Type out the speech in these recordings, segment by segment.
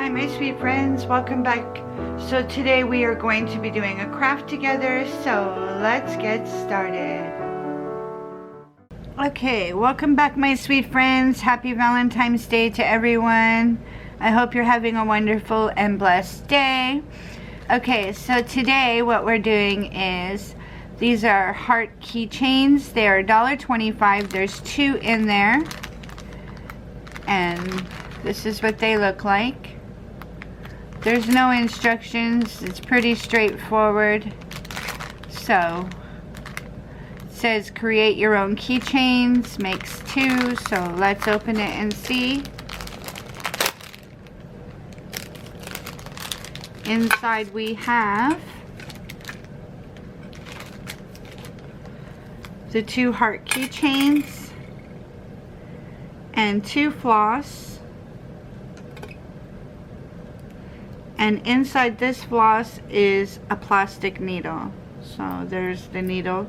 Hi my sweet friends, welcome back. So today we are going to be doing a craft together, so let's get started. Okay, welcome back my sweet friends. Happy Valentine's Day to everyone. I hope you're having a wonderful and blessed day. Okay, so today what we're doing is, these are heart keychains. They are $1.25. There's 2 in there. And this is what they look like. There's no instructions. It's pretty straightforward. So, it says create your own keychains, makes 2. So let's open it and see. Inside we have the 2 heart keychains and 2 floss. And inside this floss is a plastic needle. So there's the needle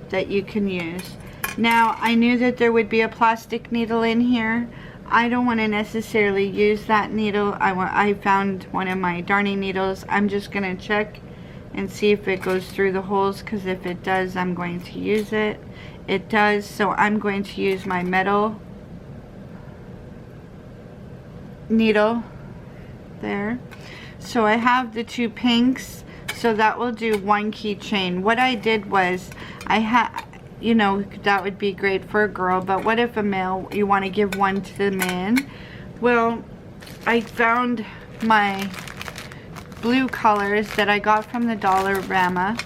that you can use. Now I knew that there would be a plastic needle in here. I don't want to necessarily use that needle. I found one of my darning needles. I'm just going to check and see if it goes through the holes, because if it does, I'm going to use it. It does, so I'm going to use my metal needle there. So I have the 2 pinks, so that will do 1 keychain. What I did was, you know, that would be great for a girl, but what if a male, you want to give one to the man? Well, I found my blue colors that I got from the dollarama,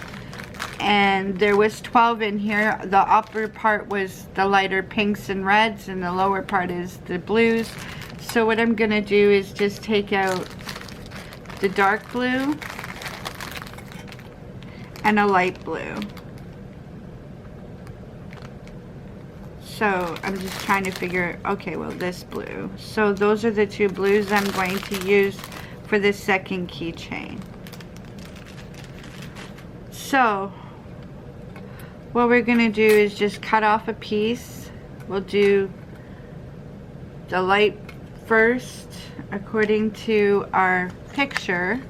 and there was 12 in here. The upper part was the lighter pinks and reds, and the lower part is the blues. So what I'm gonna do is just take out the dark blue and a light blue. So I'm just trying to figure, okay, well, this blue. So those are the 2 blues I'm going to use for the second keychain. So what we're gonna do is just cut off a piece. We'll do the light first according to our picture,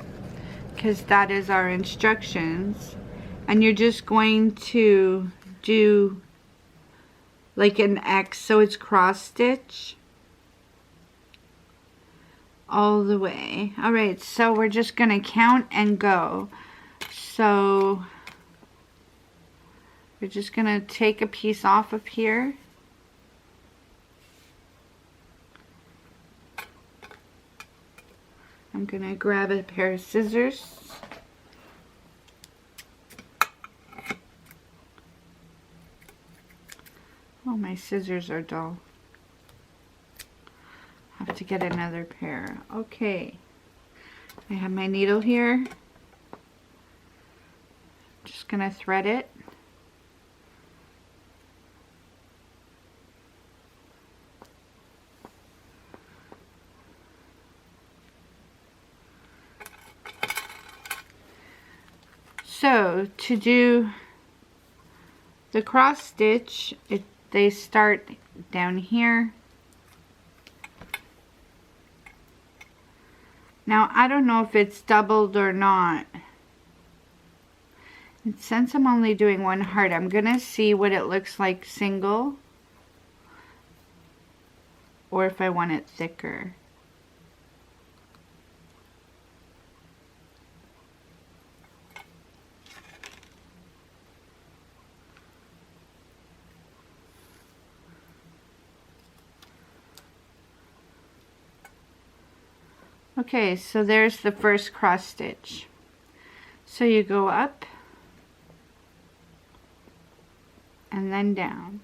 because that is our instructions. And you're just going to do like an X, so it's cross stitch all the way. Alright, so we're just gonna count and go. So we're just gonna take a piece off of here. I'm gonna grab a pair of scissors. Oh, my scissors are dull. I have to get another pair. Okay. I have my needle here. Just gonna thread it. So to do the cross stitch, they start down here. Now I don't know if it's doubled or not. And since I'm only doing 1 heart, I'm gonna see what it looks like single, or if I want it thicker. Okay, so there's the first cross stitch. So you go up and then down.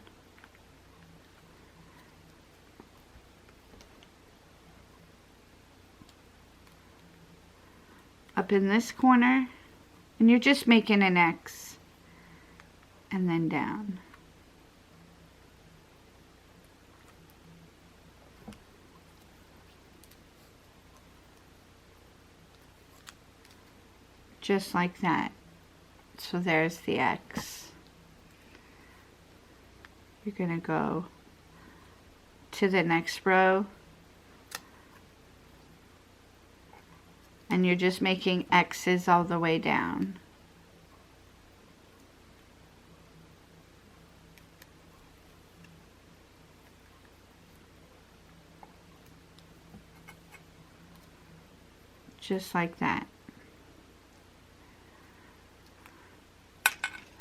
Up in this corner, and you're just making an X, and then down. Just like that. So there's the X. You're going to go to the next row and you're just making X's all the way down. Just like that.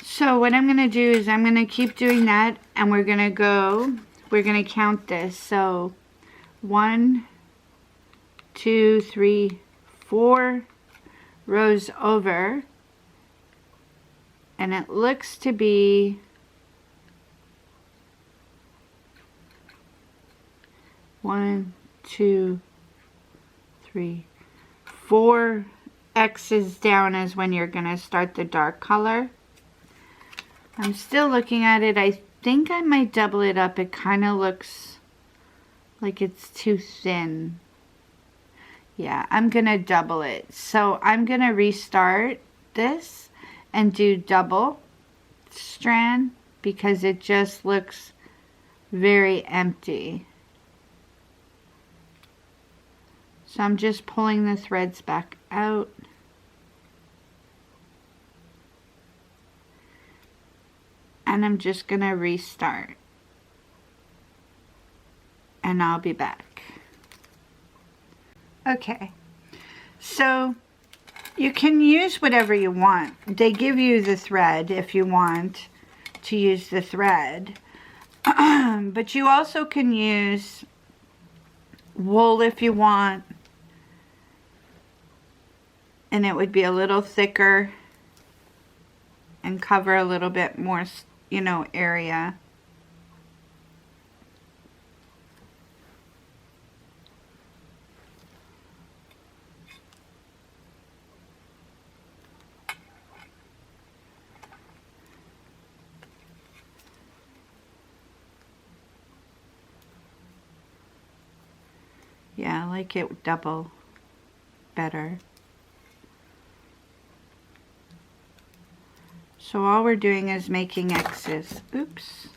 So what I'm going to do is I'm going to keep doing that, and we're going to count this. So 1, 2, 3, 4 rows over, and it looks to be 1, 2, 3, 4 X's down is when you're going to start the dark color. I'm still looking at it. I think I might double it up. It kind of looks like it's too thin. Yeah, I'm going to double it. So I'm going to restart this and do double strand because it just looks very empty. So I'm just pulling the threads back out. And I'm just going to restart. And I'll be back. Okay. So you can use whatever you want. They give you the thread if you want to use the thread. But you also can use wool if you want. And it would be a little thicker and cover a little bit more, you know, area. Yeah, I like it double better. So all we're doing is making X's. Oops.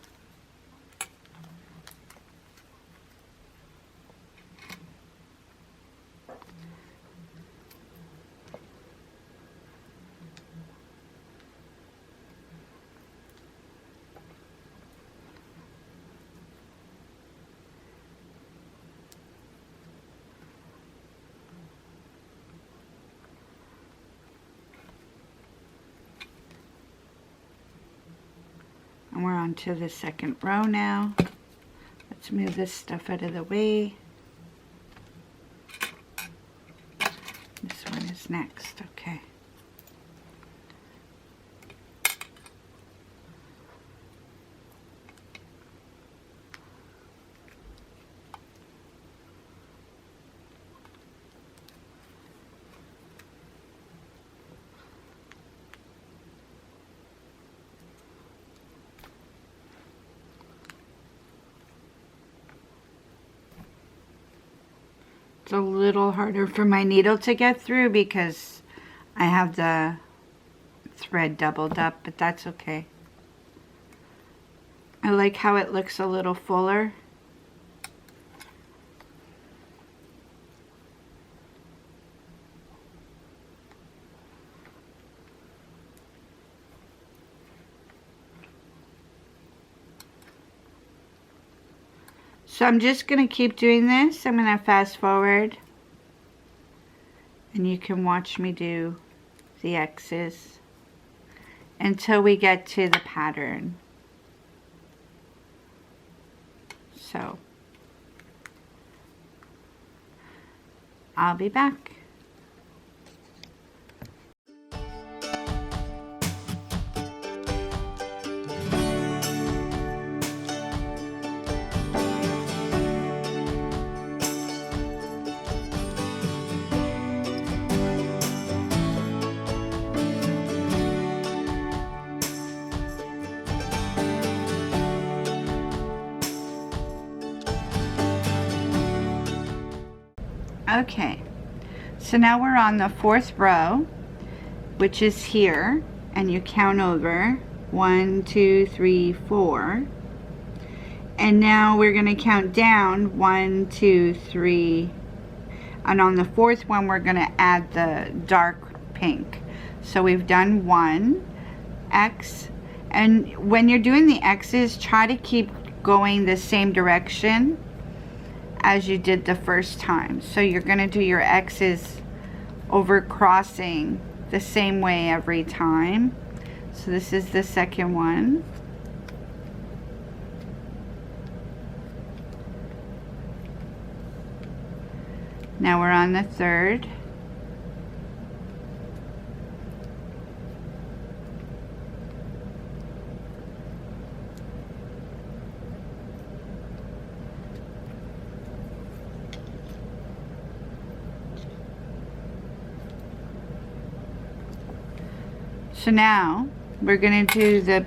And we're on to the second row now. Let's move this stuff out of the way. This one is next, okay. It's a little harder for my needle to get through because I have the thread doubled up, but that's okay. I like how it looks a little fuller. So I'm just going to keep doing this. I'm going to fast forward. And you can watch me do the X's until we get to the pattern. So I'll be back. Okay, so now we're on the fourth row, which is here, and you count over 1, 2, 3, 4, and now we're going to count down 1, 2, 3. And on the fourth one, we're going to add the dark pink. So we've done one X. And when you're doing the X's, try to keep going the same direction as you did the first time. So you're going to do your X's over crossing the same way every time. So this is the second one. Now we're on the third. So now we're going to do the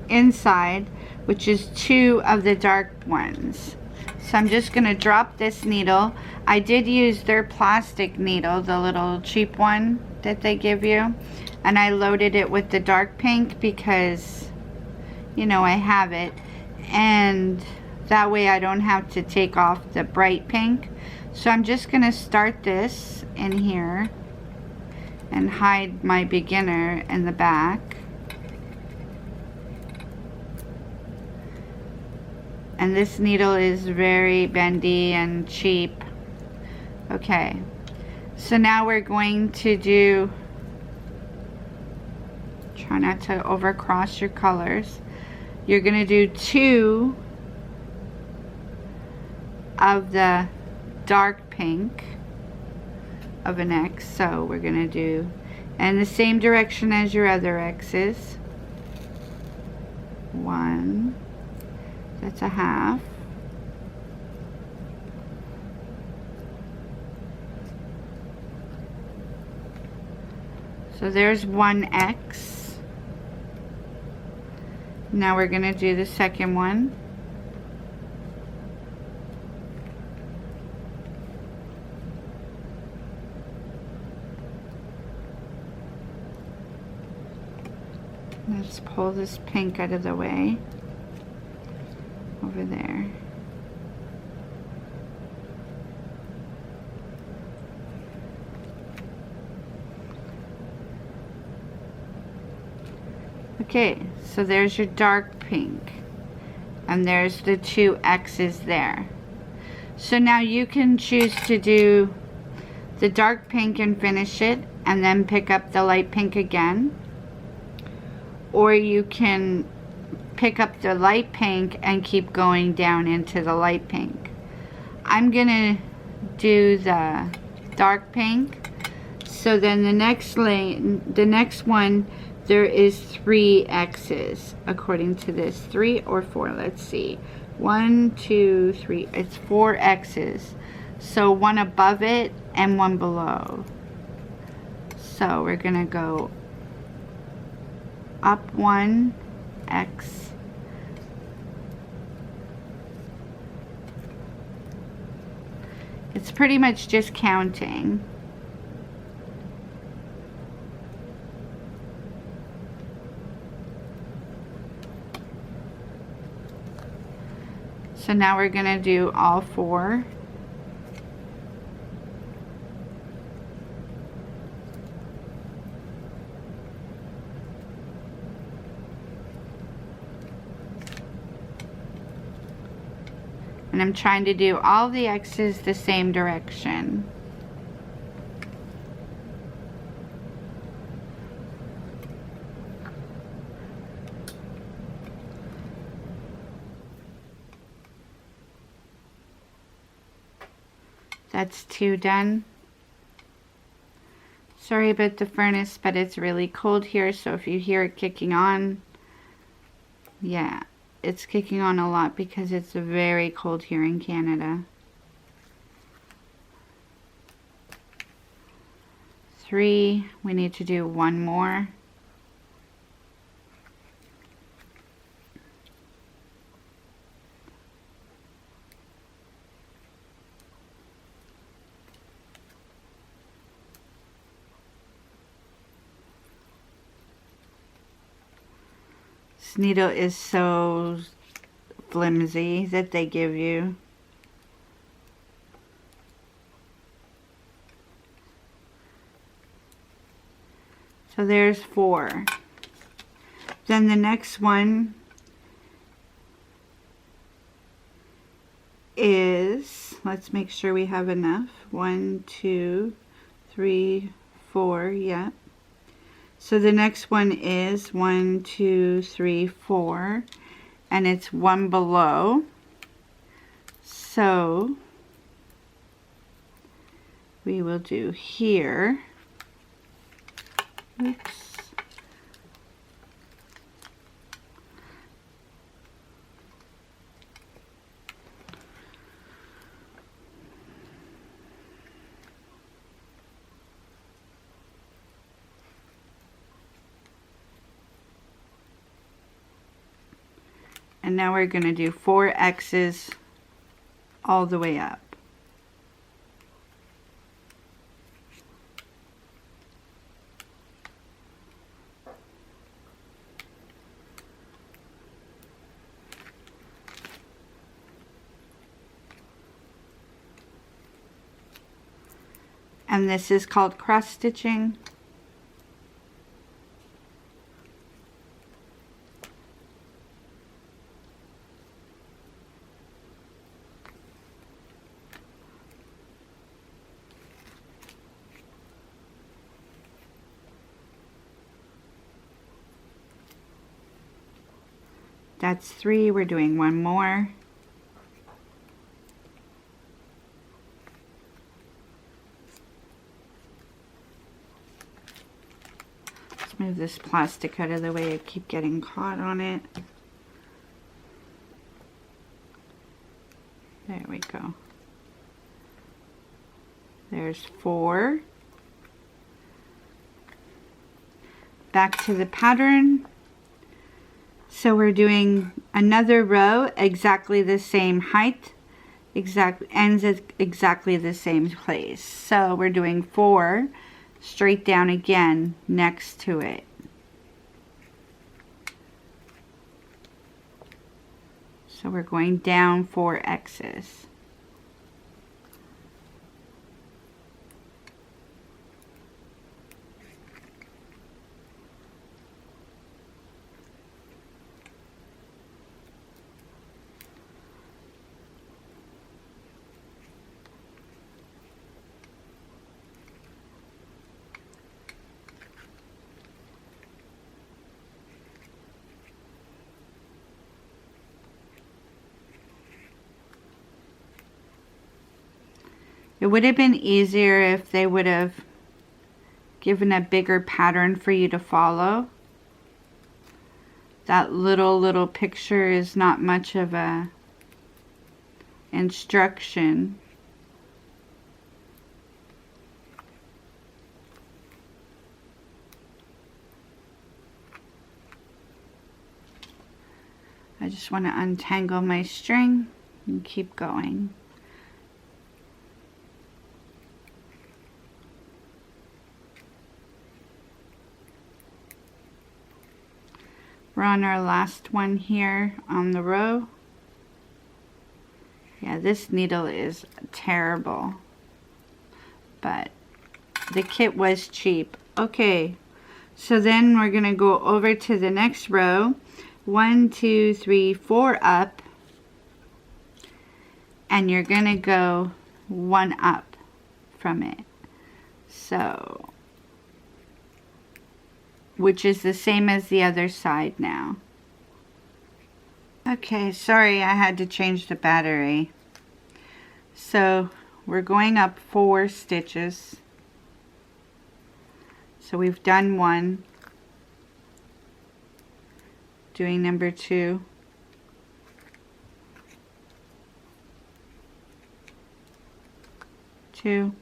inside, which is 2 of the dark ones. So I'm just going to drop this needle. I did use their plastic needle, the little cheap one that they give you. And I loaded it with the dark pink because, you know, I have it. And that way I don't have to take off the bright pink. So I'm just going to start this in here and hide my beginner in the back. And this needle is very bendy and cheap. Okay, so now we're going to do, try not to overcross your colors. You're going to do 2 of the dark pink of an X. So we're going to do in the same direction as your other X's. 1, that's a half. So there's 1 X. Now we're going to do the second one. Let's pull this pink out of the way. Over there. Okay, so there's your dark pink. And there's the 2 X's there. So now you can choose to do the dark pink and finish it, and then pick up the light pink again. Or you can pick up the light pink and keep going down into the light pink. I'm gonna do the dark pink. So then the next lane, the next one, there is 3 X's according to this. 3 or 4, let's see. 1, 2, 3, it's 4 X's. So 1 above it and 1 below. So we're gonna go up 1 X. It's pretty much just counting. So now we're gonna do all 4. And I'm trying to do all the X's the same direction. That's 2 done. Sorry about the furnace, but it's really cold here, so if you hear it kicking on, yeah. It's kicking on a lot because it's very cold here in Canada. 3, we need to do 1 more. This needle is so flimsy that they give you. So there's 4. Then the next one is, let's make sure we have enough. 1, 2, 3, 4, yeah. So the next one is 1, 2, 3, 4, and it's 1 below. So we will do here. Oops. And now we're going to do 4 X's all the way up. And this is called cross stitching. That's 3. We're doing 1 more. Let's move this plastic out of the way. I keep getting caught on it. There we go. There's 4. Back to the pattern. So we're doing another row, exactly the same height, ends at exactly the same place. So we're doing 4 straight down again next to it. So we're going down 4 X's. It would have been easier if they would have given a bigger pattern for you to follow. That little picture is not much of a instruction. I just want to untangle my string and keep going. We're on our last one here on the row. Yeah, this needle is terrible, but the kit was cheap. Okay, so then we're gonna go over to the next row. 1, 2, 3, 4 up, and you're gonna go 1 up from it. So, which is the same as the other side now. Okay, sorry, I had to change the battery. So we're going up 4 stitches. So we've done 1. Doing number 2. 2.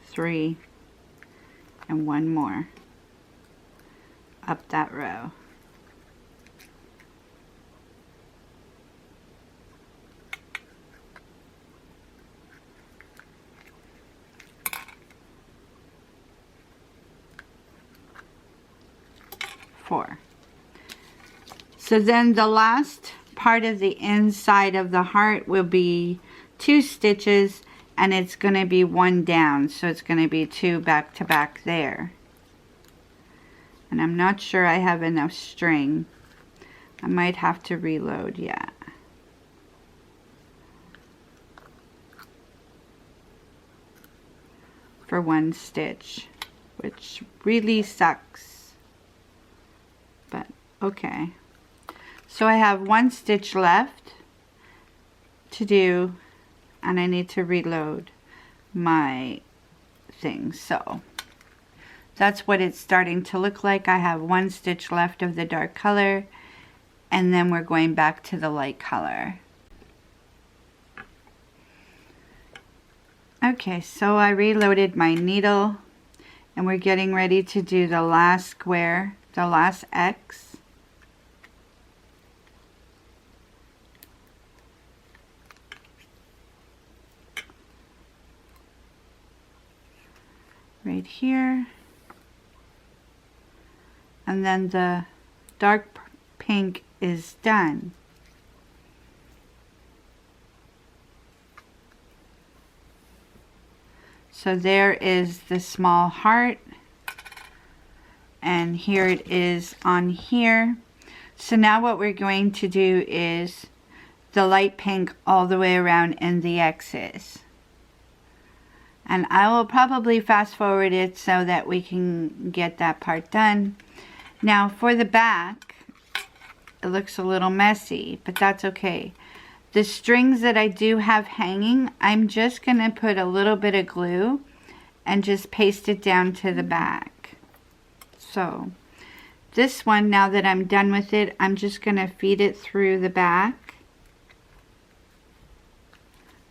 3, and 1 more up that row. So then the last part of the inside of the heart will be 2 stitches, and it's going to be 1 down, so it's going to be 2 back to back there. And I'm not sure I have enough string. I might have to reload, yeah. For 1 stitch, which really sucks, but okay. So I have 1 stitch left to do, and I need to reload my thing. So that's what it's starting to look like. I have 1 stitch left of the dark color, and then we're going back to the light color. Okay, so I reloaded my needle, and we're getting ready to do the last square, the last X. Right here. And then the dark pink is done. So there is the small heart, and here it is on here. So now what we're going to do is the light pink all the way around in the X's. And I will probably fast forward it so that we can get that part done. Now for the back, it looks a little messy, but that's okay. The strings that I do have hanging, I'm just going to put a little bit of glue and just paste it down to the back. So this one, now that I'm done with it, I'm just going to feed it through the back.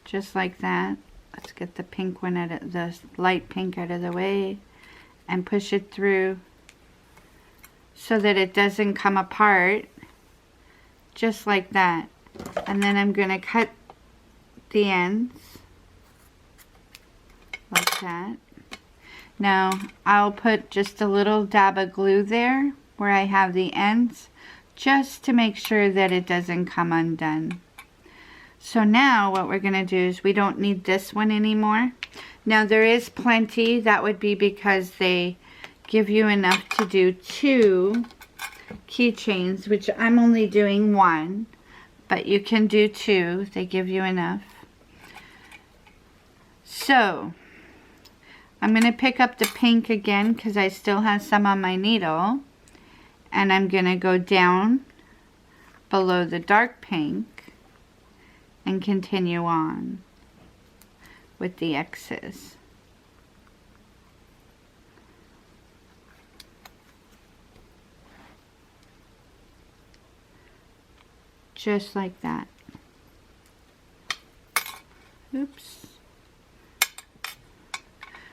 Just like that. Let's get the pink one out of the light pink out of the way and push it through so that it doesn't come apart. Just like that. And then I'm going to cut the ends like that. Now I'll put just a little dab of glue there where I have the ends, just to make sure that it doesn't come undone. So now what we're going to do is we don't need this one anymore. Now there is plenty. That would be because they give you enough to do 2 keychains, which I'm only doing 1. But you can do 2. They give you enough. So I'm going to pick up the pink again because I still have some on my needle. And I'm going to go down below the dark pink and continue on with the X's. Just like that. Oops.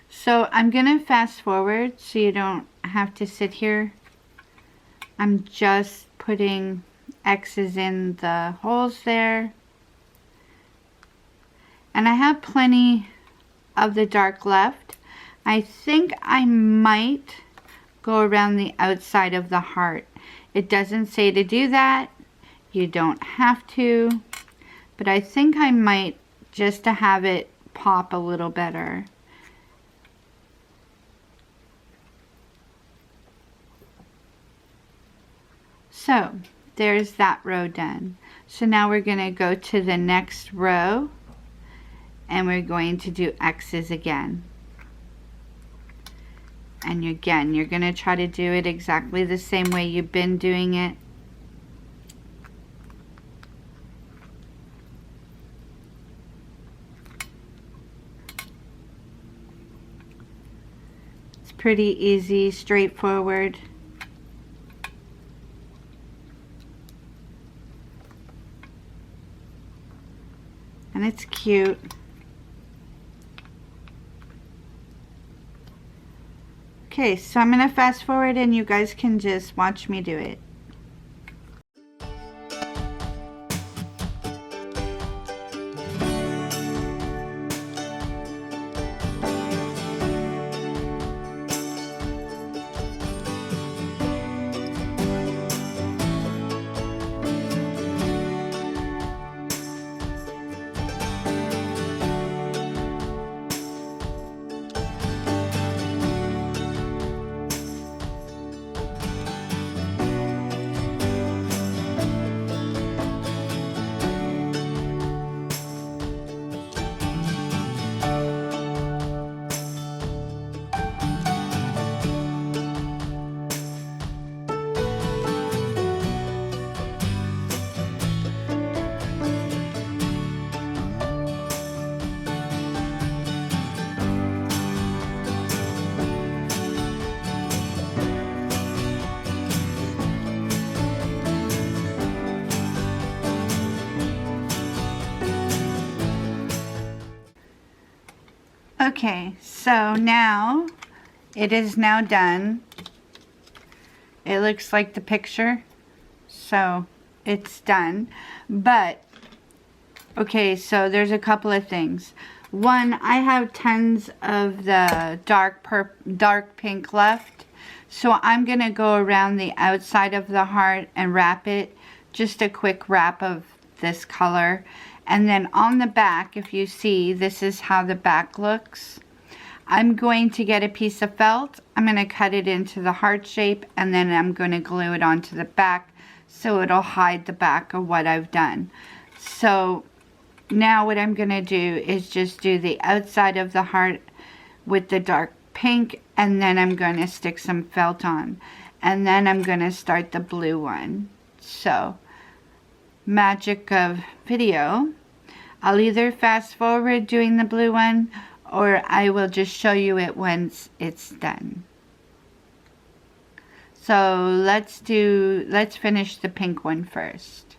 So I'm going to fast forward so you don't have to sit here. I'm just putting X's in the holes there. And I have plenty of the dark left. I think I might go around the outside of the heart. It doesn't say to do that. You don't have to, but I think I might, just to have it pop a little better. So there's that row done. So now we're going to go to the next row and we're going to do X's again. And again, you're going to try to do it exactly the same way you've been doing it. Pretty easy, straightforward. And it's cute. Okay, so I'm going to fast forward and you guys can just watch me do it. Okay, so now it is now done. It looks like the picture, so it's done. But okay, so there's a couple of things. One, I have tons of the dark pink left, so I'm gonna go around the outside of the heart and wrap it, just a quick wrap of this color. And then on the back, if you see, this is how the back looks. I'm going to get a piece of felt, I'm going to cut it into the heart shape, and then I'm going to glue it onto the back so it'll hide the back of what I've done. So now what I'm going to do is just do the outside of the heart with the dark pink, and then I'm going to stick some felt on. And then I'm going to start the blue one. So, magic of video. I'll either fast forward doing the blue one, or I will just show you it once it's done. So let's finish the pink one first.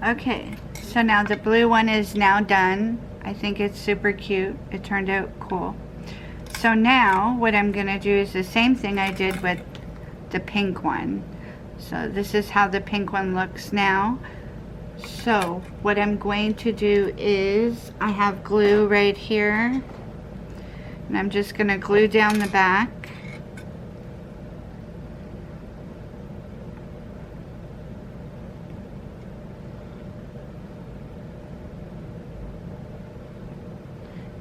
Okay, so now the blue one is now done. I think it's super cute. It turned out cool. So now what I'm going to do is the same thing I did with the pink one. So this is how the pink one looks now. So what I'm going to do is I have glue right here, and I'm just going to glue down the back.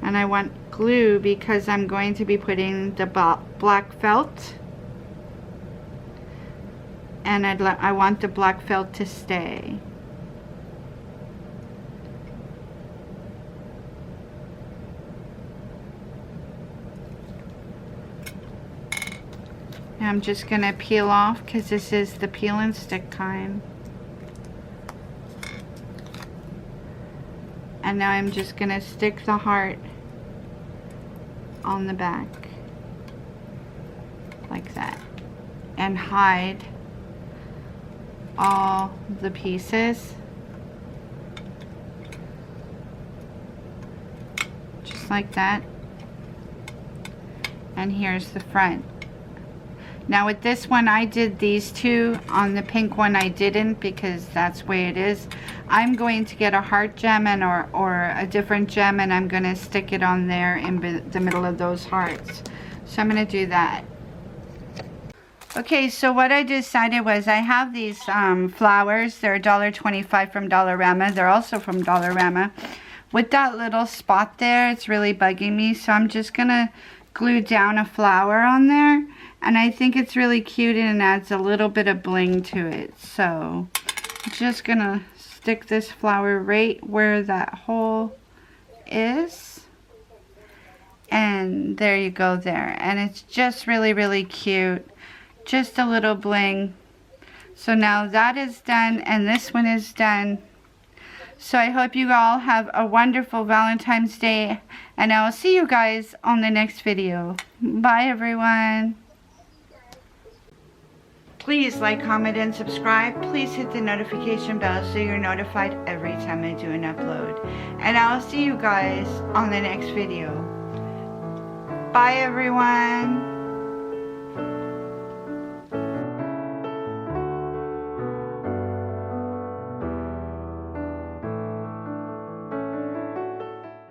And And I want glue because I'm going to be putting the black felt. And I want the black felt to stay. Now I'm just going to peel off because this is the peel and stick time. And now I'm just going to stick the heart on the back. Like that. And hide all the pieces. Just like that. And here's the front. Now with this one I did these two. On the pink one I didn't because that's the way it is. I'm going to get a heart gem and or a different gem, and I'm going to stick it on there in the middle of those hearts. So I'm going to do that. Okay, so what I decided was I have these flowers. They're $1.25 from Dollarama. They're also from Dollarama. With that little spot there, it's really bugging me. So I'm just going to glue down a flower on there. And I think it's really cute and it adds a little bit of bling to it. So I'm just going to stick this flower right where that hole is. And there you go there. And it's just really, really cute. Just a little bling. So now that is done and this one is done. So I hope you all have a wonderful Valentine's Day, and I will see you guys on the next video. Bye everyone. Please like, comment, and subscribe. Please hit the notification bell so you're notified every time I do an upload. And I'll see you guys on the next video. Bye everyone.